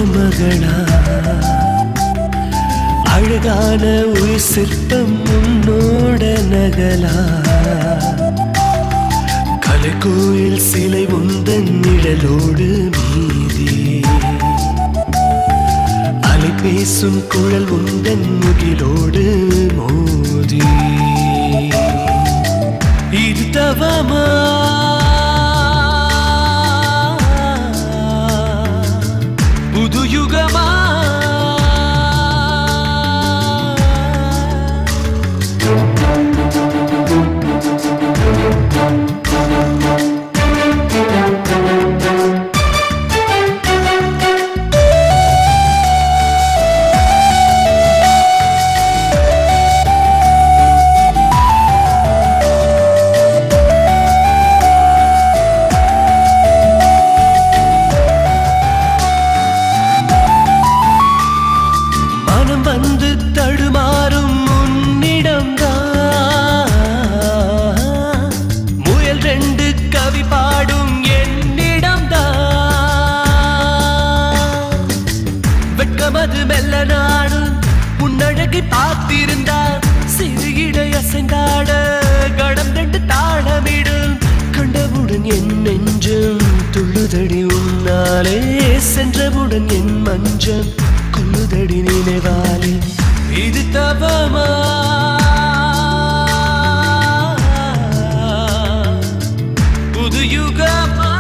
மகளா அழகான ஒரு சிற்பம் உன்னோட நகலா கலைக்கோயில் சிலை உந்தன் நிழலோடு மீதி அலை பேசும் குழல் உந்தன் முகிலோடு மோதி இது தவமா புது யுகமா பார்த்திருந்தார் சிறு இடை அசைந்தாட கடம் ரெண்டு தாளமிடும் கண்டவுடன் என் நெஞ்சம் துள்ளுதடி உன்னாலே சென்றவுடன் என் மஞ்சம் கொள்ளுதடி நினைவாலே இது தவமா புது யுகமா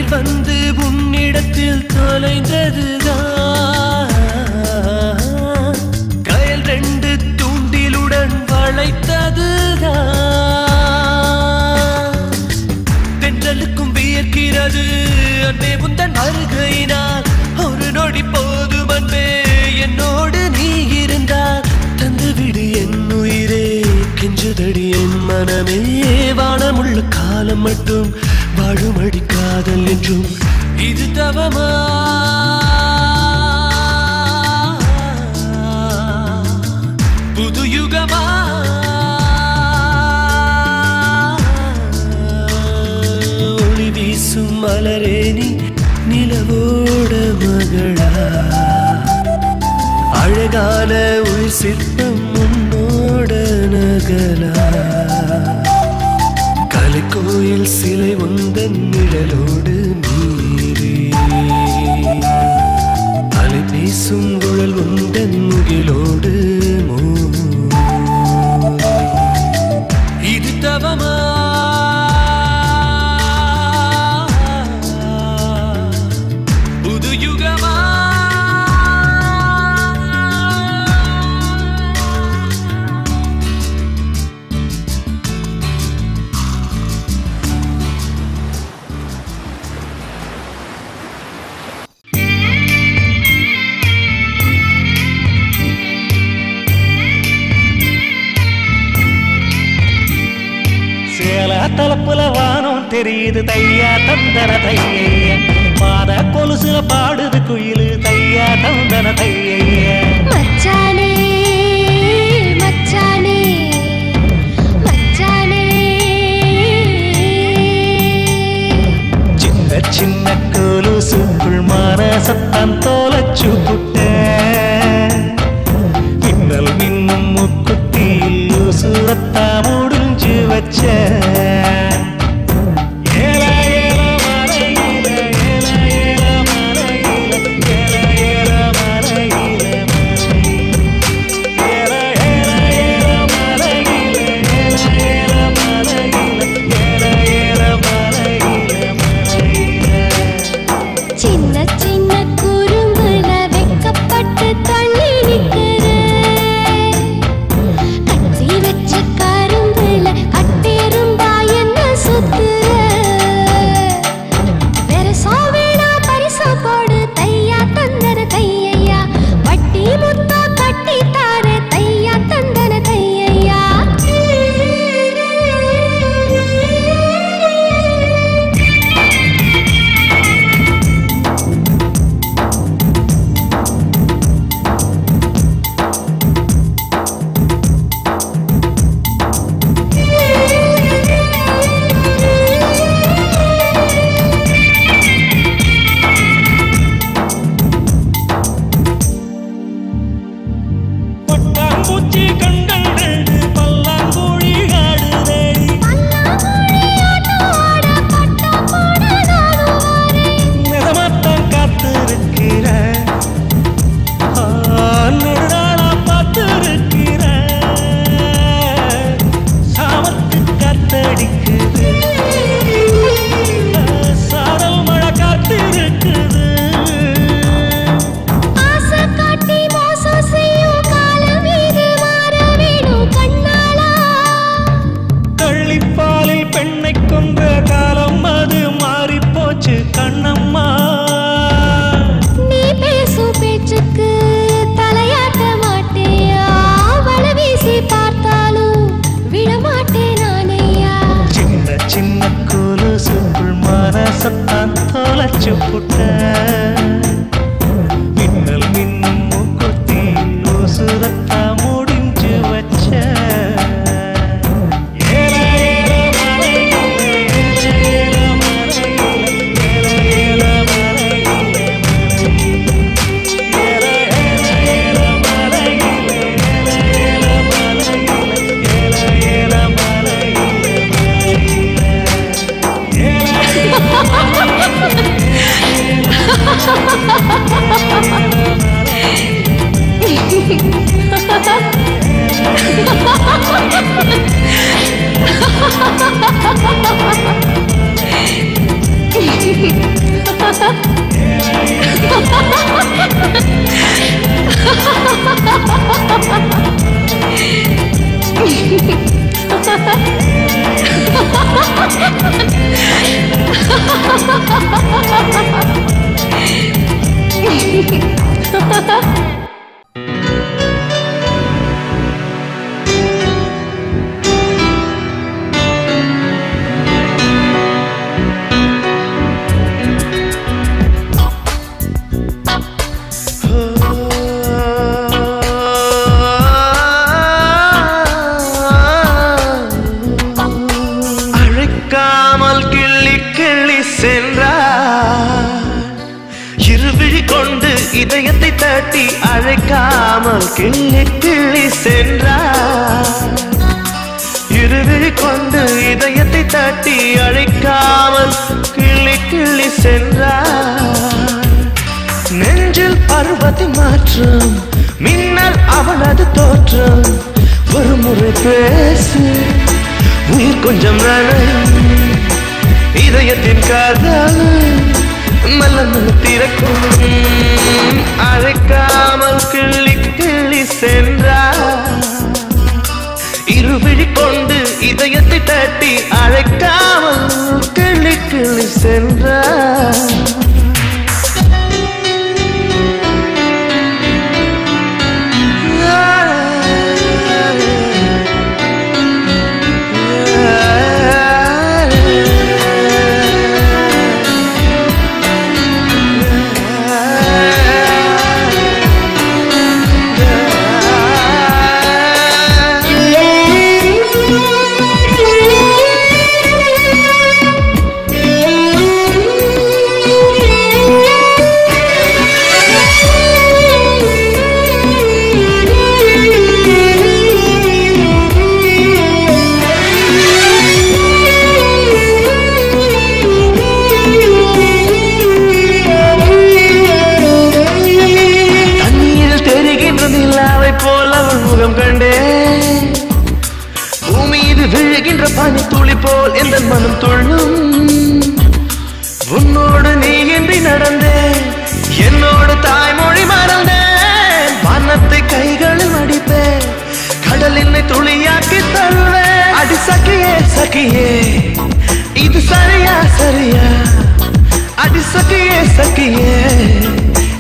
வந்து உன்னிடத்தில் தொலைந்ததுதான் கயல் ரெண்டு தூண்டிலுடன் வளைத்ததுதான் தென்றலுக்கும் வியக்கிறது அன்பே உந்தன் வருகையினால் ஒரு நொடி போதும் அன்பே என்னோடு நீ இருந்தால் தந்துவிடு என் உயிரே கெஞ்சுதடி என் மனமே வானமுள்ள காலம் மட்டும் வாழுமடி காதல் என்றும் இது தவமா புது யுகமா ஒளி வீசும் மலரே நீ நிலவோட மகளா அழகான ஒரு சிற்பம் உன்னோட நகலா கலைக்கோயில் சிலை உந்தன் நிழலோடு மீறி அலை பேசும் குழல் உந்தன் முகிலோடு இது தவமா புது யுகமா தலப்புல வானம் தெரியுது தையா தந்தன தைய பாத கொலுசுல பாடுது குயிலு தையா தந்தன தைய மச்சானே மச்சானே மச்சானே சின்ன சின்ன கொலுசுக்குள் மனசத்தான் தோலச்சு புட்ட மின்னல் மின்னும் முக்குத்தியில் சுரத்தா முடிஞ்சு வச்ச சின்ன சின்ன குறும்புல வெக்க புட்ட மின்னல் மின்னும் மூக்குத்தி உசுரத்தா முடிஞ்சு வச்ச இதயத்தை தட்டி அழைக்காமல் கிள்ளி கிள்ளி சென்றார் இருவிழி கொண்டு இதயத்தை தட்டி அழைக்காமல் கிள்ளி கிள்ளி சென்றார் நெஞ்சில் பருவத்தின் மாற்றம் மின்னல் அவளது தோற்றம் ஒரு முறை பேசு உயிர் கொஞ்சம் நனையும் இதயத்தின் காதல் மெல்ல மெல்ல திறக்கும் அழைக்காமல் கிள்ளி கிள்ளி சென்றார் இருவிழி கொண்டு இதயத்தை தட்டி அழைக்காமல் கிள்ளி கிள்ளி சென்றார் பனி துளி போல் எந்த மனம் துள்ளும் உன்னோடு நீ இன்றி நடந்தேன் என்னோடு தாய்மொழி மறந்தேன் வானத்தை கைகளில் மடிப்பேன் கடலினை துளியாக்கி தருவேன் அடி சகியே சகியே இது சரியா சரியா அடி சகியே சகியே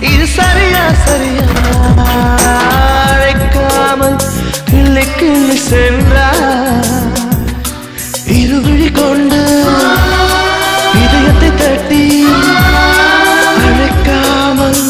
இது சரியா சரியா அழைக்காமல் கிள்ளி கிள்ளி சென்றார் இருவிழி கொண்டு இதயத்தை தட்டி அழைக்காமல்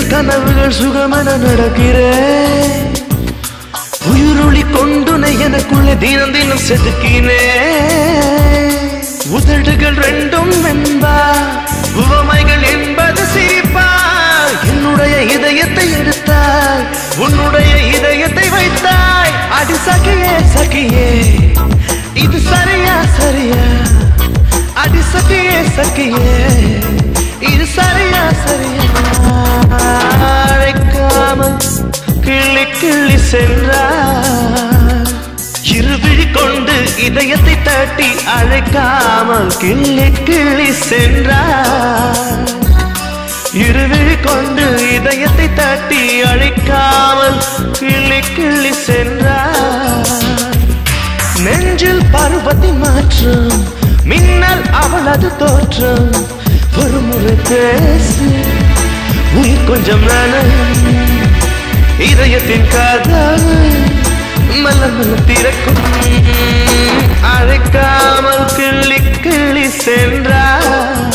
கனவுகள் சுகமன நடக்கிறேன் உயிரொளி கொண்டுனை எனக்குள்ளே தினம் தினம் செதுக்கினே உதடுகள் ரெண்டும் வெண்பா உவமைகள் என்பது சிரிப்பா என்னுடைய இதயத்தை எடுத்தாய் உன்னுடைய இதயத்தை வைத்தாய் அடி சகியே சகியே இது சரியா சரியா அடி சகியே சகியே இது சரியா சரியா அழைக்காமல் கிள்ளி கிள்ளி சென்றார் இருவிழி கொண்டு இதயத்தை தட்டி அழைக்காமல் கிள்ளி கிள்ளி சென்றார். இருவிழி கொண்டு இதயத்தை தட்டி அழைக்காமல் கிள்ளி கிள்ளி சென்றார். நெஞ்சில் பருவத்தின் மாற்றம் மின்னல் அவளது தோற்றம். ஒரு முறை பேசு உயிர் கொஞ்சம் நனையும். இதயத்தின் காதல் மெல்ல மெல்ல திறக்கும். அழைக்காமல் கிள்ளி கிள்ளி சென்றார்.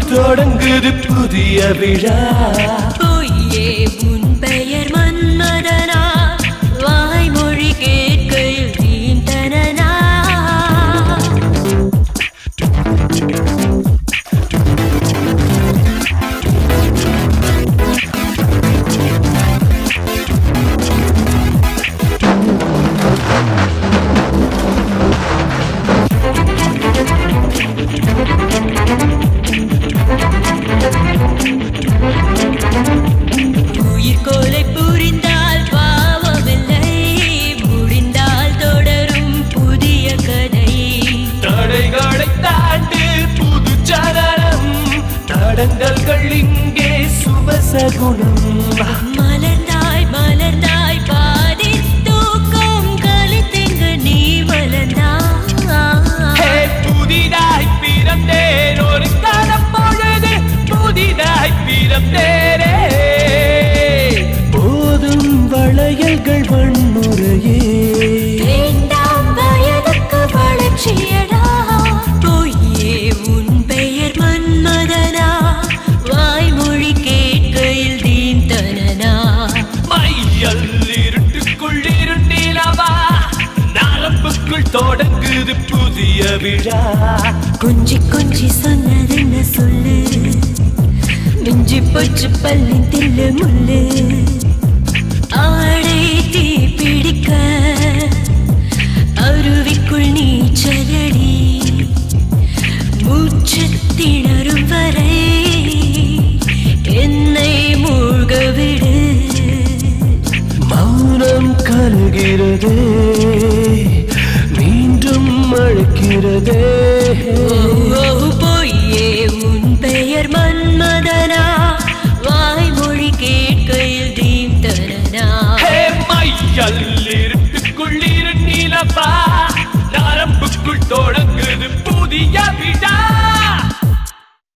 தொடங்குது புதிய விழா. பொய்யே உன் பெயர் மன்மதனா, வாய்மொழி கேட்கையில் தீண்டனா. உயிர்கொலை புரிந்தால் பாவமில்லை, முடிந்தால் தொடரும் புதிய கதை. தடைகளை தாண்டு புது சரணம், தடங்கல்கள் இங்கே சுபசகுணம். மலர்ந்தாய் மலர்ந்தாய் பாதி தூக்கம் கழித்தெங்கு நீ மலர்ந்தாய். புதிதாய் பிறந்தேன் ஒரு கணம் பொழுது, புதிதாய் பிறந்தேனே. போதும் வளையல்கள் வன்முறையே, வேண்டாம் வயதுக்கு வளர்ச்சியடா. பொய்யே உன் பெயர் மன்மதனா, வாய்மொழி கேட்கையில் தீண்டனா. மையல் இருட்டுக்குள் இருண்டிலவா, நரம்புக்குள் தொடங்குது புதிய விழா. கொஞ்சி கொஞ்சி சொன்னதென்ன சொல்லு, மிஞ்சி போச்சு பல்லின் தில்லு முள்ளு. ஆடை தீ பிடிக்க அருவிக்குள் நீச்சலடி, மூச்சு திணறும் வரை அழுகிறது மீண்டும் அழைக்கிறதே பொய்யே உன் பெயர் மன்மதனா வாய்மொழி கேட்கையில் தீம் தரனா மையல் இருட்டுக்குள் இரு நிலவா நரம்புக்குள் தொடங்குது புதிய